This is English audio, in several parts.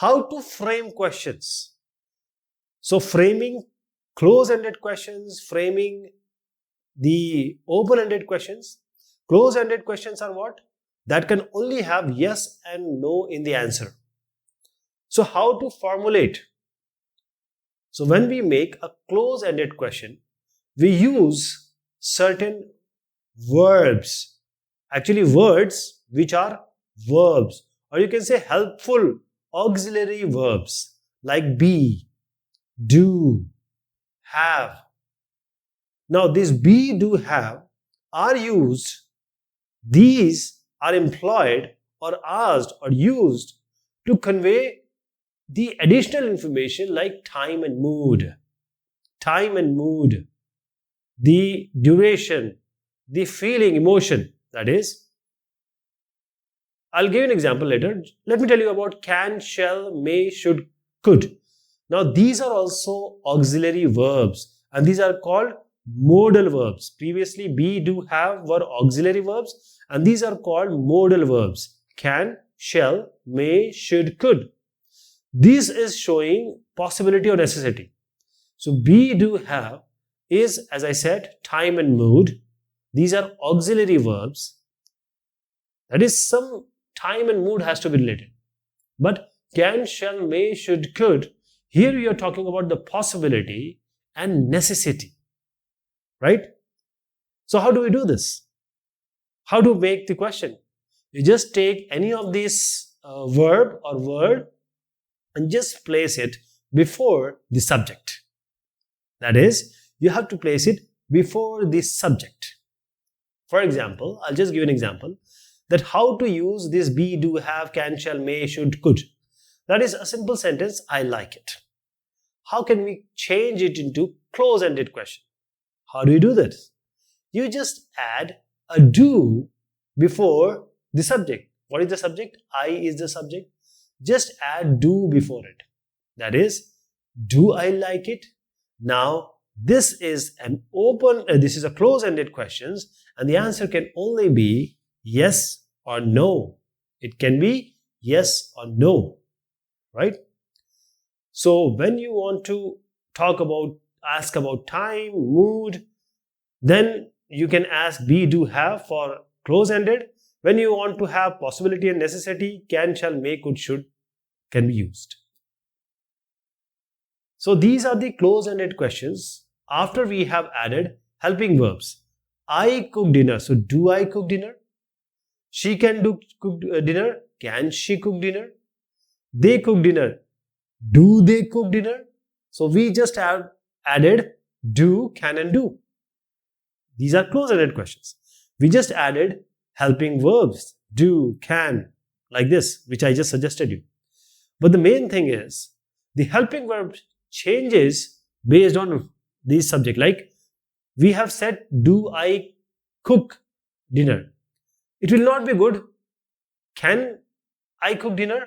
how to frame questions. So framing close-ended questions, framing the open-ended questions. Close-ended questions are what? That can only have yes and no in the answer. So how to formulate? So when we make a close-ended question, we use certain verbs. Actually words which are verbs, or you can say helpful auxiliary verbs like be, do, have. Now these be, do, have are used, these are employed or asked or used to convey the additional information like time and mood, the duration, the feeling, emotion. That is, I'll give you an example later. Let me tell you about can, shall, may, should, could. Now these are also auxiliary verbs and these are called modal verbs. Previously be, do, have were auxiliary verbs and these are called modal verbs. Can, shall, may, should, could. This is showing possibility or necessity. So be, do, have is, as I said, time and mood. These are auxiliary verbs. That is, some time and mood has to be related. But can, shall, may, should, could, here we are talking about the possibility and necessity. Right? So how do we do this? How to make the question? You just take any of these verb or word and just place it before the subject. That is, you have to place it before the subject. For example, I'll just give an example that how to use this be, do, have, can, shall, may, should, could. That is a simple sentence, I like it. How can we change it into close-ended question? How do you do this? You just add a do before the subject. What is the subject? I is the subject. Just add do before it. That is, do I like it? Now, this is an open, this is a close-ended question and the answer can only be yes or no. It can be yes or no, right? So when you want to ask about time, mood, then you can ask be, do, have for close-ended. When you want to have possibility and necessity, can, shall, may, could, should can be used. So these are the close-ended questions after we have added helping verbs. I cook dinner. So do I cook dinner? She can cook dinner. Can she cook dinner? They cook dinner. Do they cook dinner? So we just have added do, can and do. These are close-ended questions. We just added helping verbs, do, can, like this, which I just suggested you. But the main thing is, the helping verb changes based on this subject. Like, we have said, do I cook dinner? It will not be good. Can I cook dinner?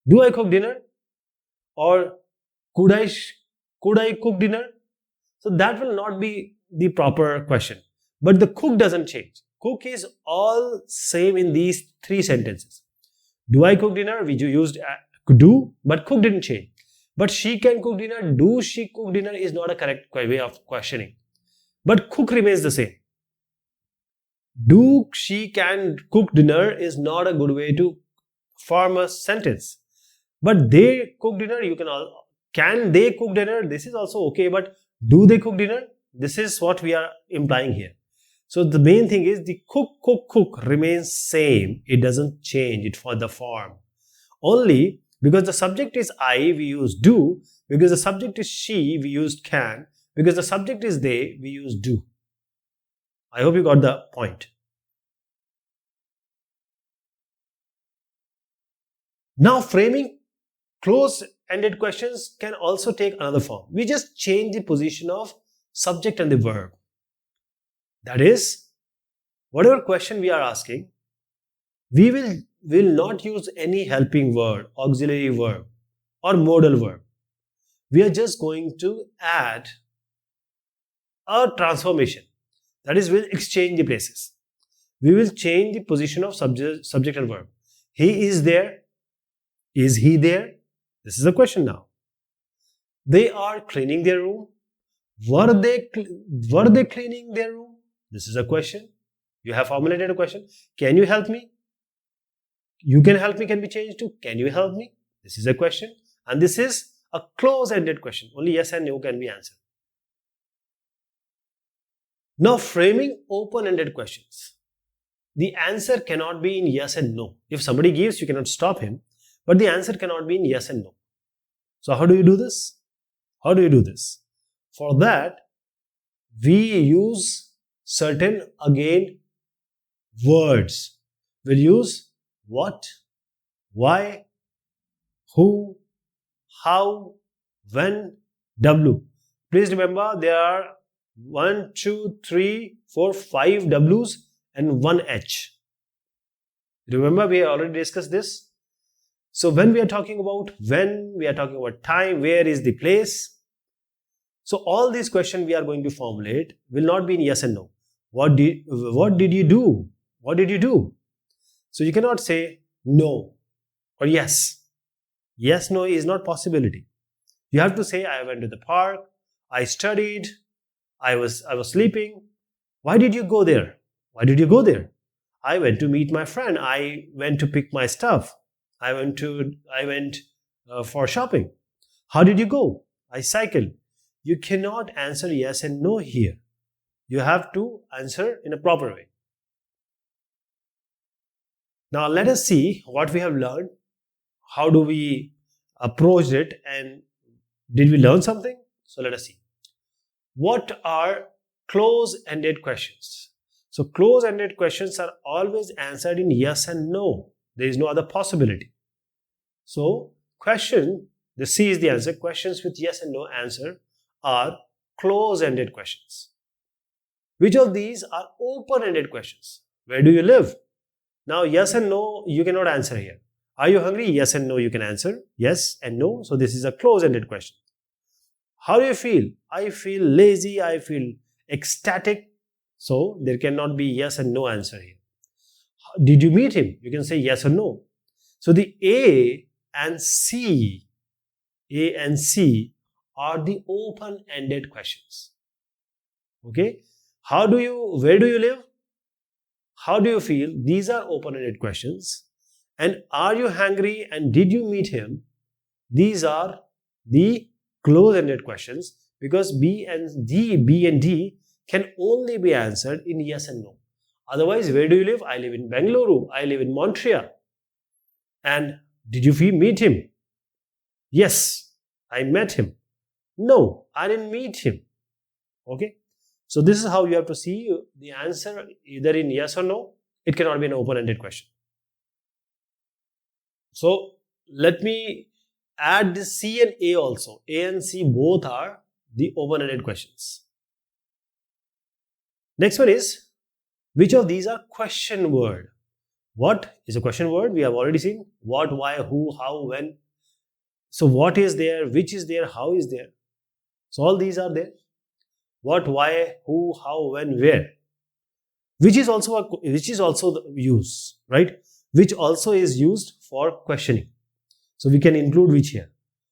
Do I cook dinner? Or could I cook dinner? So that will not be the proper question. But the cook doesn't change. Cook is all same in these three sentences. Do I cook dinner? We used do, but cook didn't change. But she can cook dinner. Do she cook dinner is not a correct way of questioning. But cook remains the same. Do she can cook dinner is not a good way to form a sentence. But they cook dinner, you can they cook dinner? This is also okay, but do they cook dinner? This is what we are implying here. So the main thing is the cook remains same. It doesn't change it for the form. Only because the subject is I, we use do. Because the subject is she, we use can. Because the subject is they, we use do. I hope you got the point. Now framing close-ended questions can also take another form. We just change the position of subject and the verb. That is, whatever question we are asking, we will not use any helping word, auxiliary verb or modal verb. We are just going to add a transformation. That is, we'll exchange the places. We will change the position of subject and verb. He is there. Is he there? This is a question now. They are cleaning their room. Were they cleaning their room? This is a question. You have formulated a question. Can you help me? You can help me can be changed to can you help me? This is a question. And this is a close-ended question. Only yes and no can be answered. Now, framing open-ended questions. The answer cannot be in yes and no. If somebody gives, you cannot stop him. But the answer cannot be in yes and no. So how do you do this? How do you do this? For that, we use certain, again, words. We'll use what, why, who, how, when, W. Please remember there are 1, 2, 3, 4, 5 W's and 1 H. Remember we already discussed this. So when we are talking about when, we are talking about time, where is the place. So all these questions we are going to formulate will not be in yes and no. What did you do? What did you do? So you cannot say no or yes. Yes, no is not possibility. You have to say I went to the park, I studied, I was sleeping. Why did you go there? Why did you go there? I went to meet my friend. I went to pick my stuff. I went for shopping. How did you go? I cycled. You cannot answer yes and no here. You have to answer in a proper way. Now let us see what we have learned. How do we approach it, and did we learn something? So let us see. What are close-ended questions? So close-ended questions are always answered in yes and no. There is no other possibility. So the C is the answer. Questions with yes and no answer are close-ended questions. Which of these are open-ended questions? Where do you live? Now yes and no you cannot answer here. Are you hungry? Yes and no you can answer. Yes and no. So this is a close-ended question. How do you feel? I feel lazy. I feel ecstatic. So there cannot be yes and no answer here. Did you meet him? You can say yes or no. So the A and C are the open-ended questions. Okay. Where do you live? How do you feel? These are open-ended questions. And are you hungry and did you meet him? These are the close-ended questions, because B and D can only be answered in yes and no. Otherwise, where do you live? I live in Bengaluru. I live in Montreal. And did you meet him? Yes, I met him. No, I didn't meet him. Okay. So this is how you have to see the answer either in yes or no. It cannot be an open-ended question. So let me add the C and A also. A and C both are the open-ended questions. Next one is, which of these are question word? What is a question word? We have already seen what, why, who, how, when. So what is there, which is there, how is there. So all these are there. What, why, who, how, when, where. Which is also the use, right? Which also is used for questioning. So we can include which here.